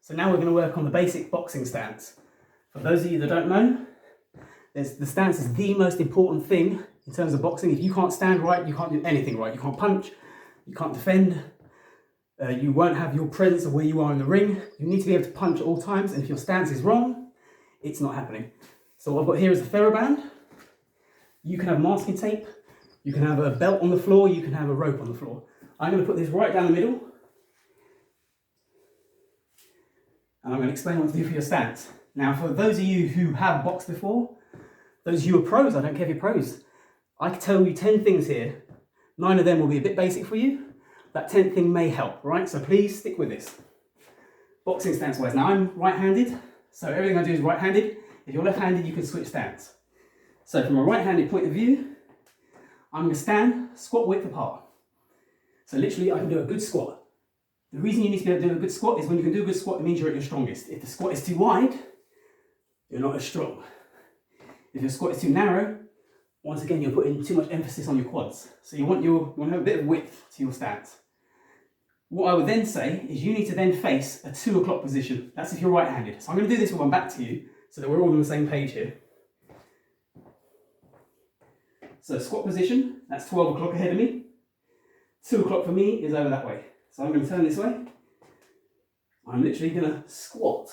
So now we're going to work on the basic boxing stance. For those of you that don't know, the stance is the most important thing in terms of boxing. If you can't stand right, you can't do anything right. You can't punch, you can't defend, you won't have your presence of where you are in the ring. You need to be able to punch at all times, and if your stance is wrong, it's not happening. So what I've got here is a TheraBand. You can have masking tape, you can have a belt on the floor, you can have a rope on the floor. I'm going to put this right down the middle, and I'm going to explain what to do for your stance. Now, for those of you who have boxed before, those of you who are pros, I don't care if you're pros, I can tell you 10 things here. 9 of them will be a bit basic for you. That 10th thing may help, right? So please stick with this. Boxing stance wise. Now I'm right-handed, so everything I do is right-handed. If you're left-handed, you can switch stance. So from a right-handed point of view, I'm going to stand squat width apart. So literally I can do a good squat. The reason you need to be able to do a good squat is when you can do a good squat, it means you're at your strongest. If the squat is too wide, you're not as strong. If your squat is too narrow, once again, you're putting too much emphasis on your quads. So you want to have a bit of width to your stance. What I would then say is you need to then face a 2 o'clock position. That's if you're right-handed. So I'm going to do this with my back to you so that we're all on the same page here. So squat position, that's 12 o'clock ahead of me. 2 o'clock for me is over that way. So I'm going to turn this way. I'm literally going to squat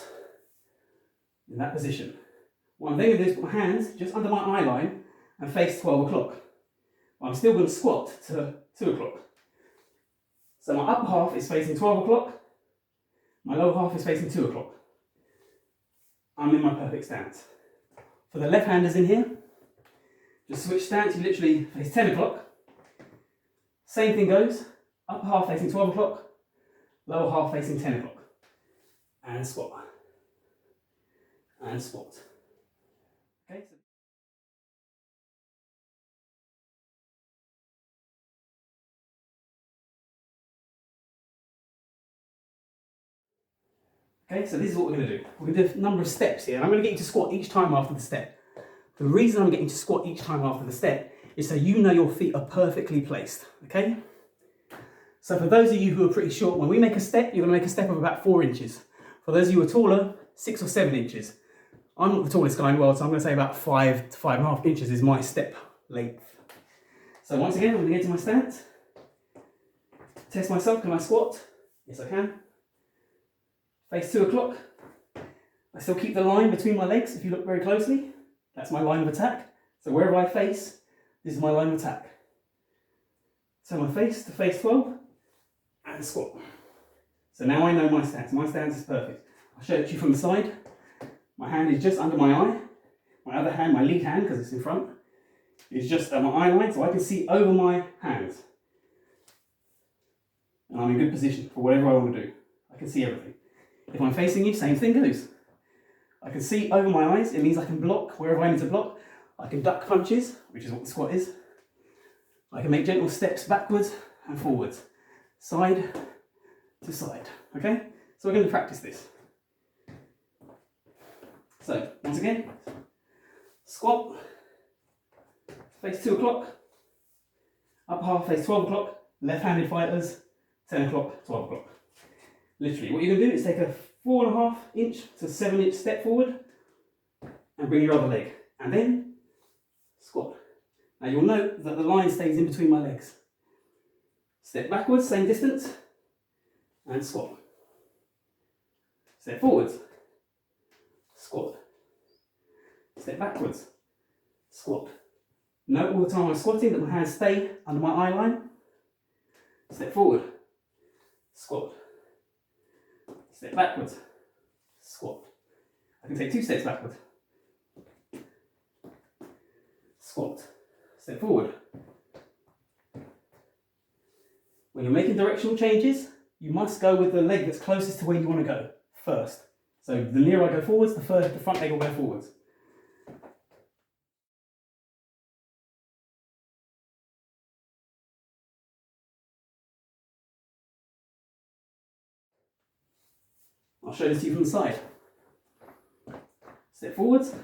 in that position. What I'm then going to do is put my hands just under my eye line and face 12 o'clock. I'm still going to squat to 2 o'clock. So my upper half is facing 12 o'clock, my lower half is facing 2 o'clock. I'm in my perfect stance. For the left-handers in here, just switch stance, you literally face 10 o'clock. Same thing goes, upper half facing 12 o'clock, lower half facing 10 o'clock. And squat. And squat. Okay, so okay, so this is what we're going to do. We're going to do a number of steps here, and I'm going to get you to squat each time after the step. The reason I'm getting you to squat each time after the step is so you know your feet are perfectly placed, okay? So for those of you who are pretty short, when we make a step, you're going to make a step of about 4 inches. For those of you who are taller, 6 or 7 inches. I'm not the tallest guy in the world, so I'm going to say about 5 to 5.5 inches is my step length. So once again, I'm going to get to my stance. Test myself, can I squat? Yes, I can. Face 2 o'clock. I still keep the line between my legs if you look very closely. That's my line of attack. So wherever I face, this is my line of attack. So my face to face 12 and squat. So now I know my stance. My stance is perfect. I'll show it to you from the side. My hand is just under my eye. My other hand, my lead hand, because it's in front, is just at my eye line, so I can see over my hands. And I'm in good position for whatever I want to do. I can see everything. If I'm facing you, same thing goes. I can see over my eyes, it means I can block wherever I need to block. I can duck punches, which is what the squat is. I can make gentle steps backwards and forwards, side to side, okay? So we're going to practice this. So, once again, squat, face 2 o'clock, upper half face 12 o'clock, left-handed fighters, 10 o'clock, 12 o'clock. Literally, what you're going to do is take a 4.5 inch to 7 inch step forward and bring your other leg, and then squat. Now you'll note that the line stays in between my legs. Step backwards, same distance, and squat. Step forwards, squat. Step backwards, squat. Note all the time I'm squatting that my hands stay under my eye line. Step forward, squat. Step backwards, squat. I can take 2 steps backwards. Squat. Step forward. When you're making directional changes, you must go with the leg that's closest to where you want to go first. So the nearer I go forwards, the front leg will go forwards. I'll show this to you from the side. Step forwards,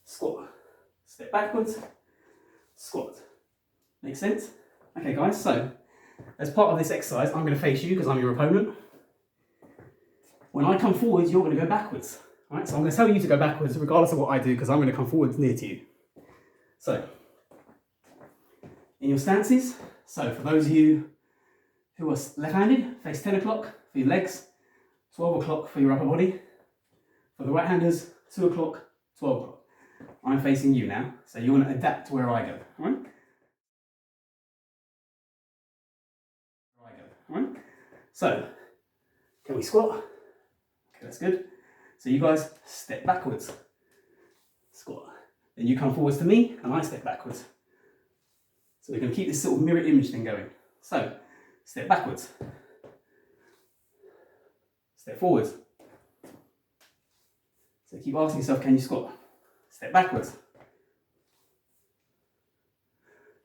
squat. Step backwards, squat. Make sense? Okay guys, so as part of this exercise, I'm going to face you because I'm your opponent. When I come forwards, you're going to go backwards. All right, so I'm going to tell you to go backwards regardless of what I do because I'm going to come forwards near to you. So, in your stances, so for those of you who are left-handed, face 10 o'clock for your legs, 12 o'clock for your upper body. For the right-handers, 2 o'clock, 12 o'clock. I'm facing you now, so you're going to adapt to where I go. All right? All right? So, can we squat? Okay, that's good. So you guys step backwards, squat. Then you come forwards to me, and I step backwards. So we're going to keep this sort of mirror image thing going. So, step backwards, step forwards. So keep asking yourself, can you squat? Step backwards,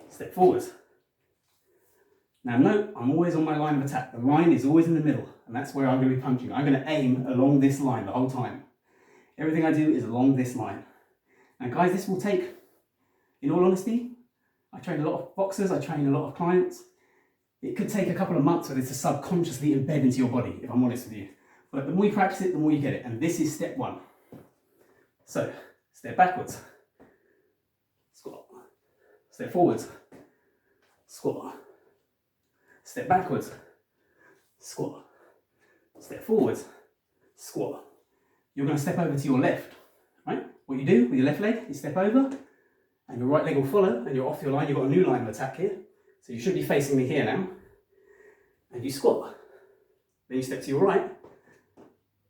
step forwards. Now note, I'm always on my line of attack. The line is always in the middle, and that's where I'm going to be punching. I'm going to aim along this line the whole time. Everything I do is along this line. Now guys, this will take, in all honesty, I train a lot of boxers, I train a lot of clients. It could take a couple of months for this to subconsciously embed into your body, if I'm honest with you. But the more you practice it, the more you get it. And this is step one. So, step backwards, squat, step forwards, squat, step backwards, squat, step forwards, squat. You're going to step over to your left, right? What you do with your left leg is step over, and your right leg will follow, and you're off your line. You've got a new line of attack here. So you should be facing me here now, and you squat. Then you step to your right,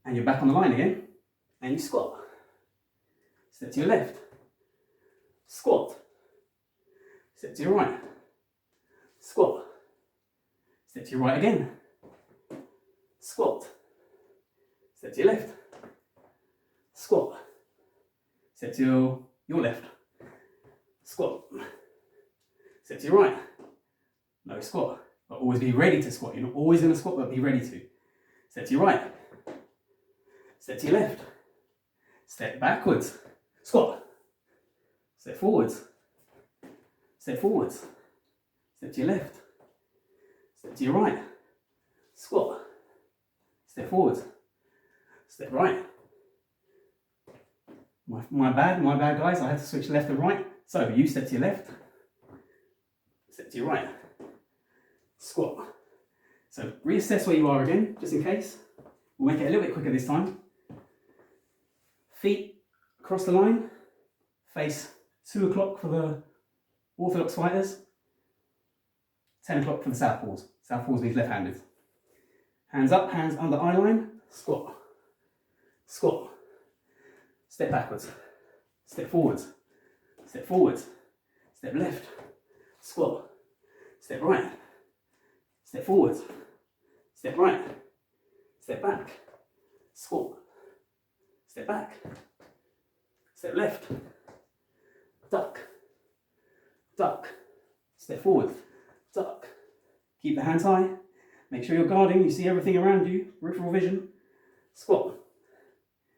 and you're back on the line again, and you squat. Step to your left, squat. Step to your right, squat. Step to your right again, squat. Step to your left, squat. Step to your left, squat. Step to your right, no squat, but always be ready to squat. You're not always going to squat, but be ready to. Step to your right, step to your left, step backwards, squat, step forwards, step forwards, step to your left, step to your right, squat, step forwards, step right. My bad guys, I had to switch left and right. So you step to your left, step to your right, squat. So reassess where you are again, just in case. We'll make it a little bit quicker this time. Feet across the line, face 2 o'clock for the orthodox fighters, 10 o'clock for the southpaws. Southpaws means left-handed. Hands up, hands under eye line, squat, squat, step backwards, step forwards, step forwards, step left, squat, step right, step forwards, step right, step back, squat, step back, step left, duck, duck, step forward, duck. Keep the hands high, make sure you're guarding, you see everything around you, peripheral vision, squat,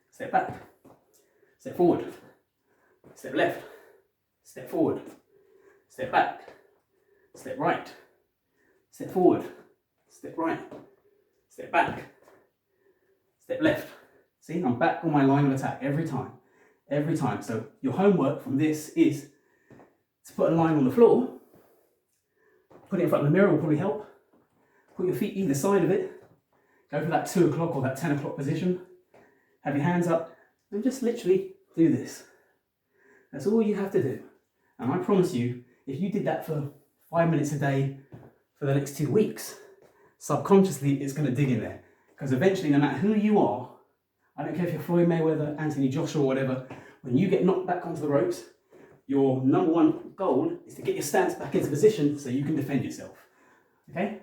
step back, step forward, step left, step forward, step back, step right, step forward, step right, step back, step left. See, I'm back on my line of attack every time. Every time. So your homework from this is to put a line on the floor, put it in front of the mirror will probably help. Put your feet either side of it. Go for that 2 o'clock or that 10 o'clock position. Have your hands up and just literally do this. That's all you have to do. And I promise you, if you did that for 5 minutes a day for the next 2 weeks, subconsciously it's going to dig in there. Because eventually, no matter who you are, I don't care if you're Floyd Mayweather, Anthony Joshua or whatever, when you get knocked back onto the ropes, your number one goal is to get your stance back into position so you can defend yourself. Okay?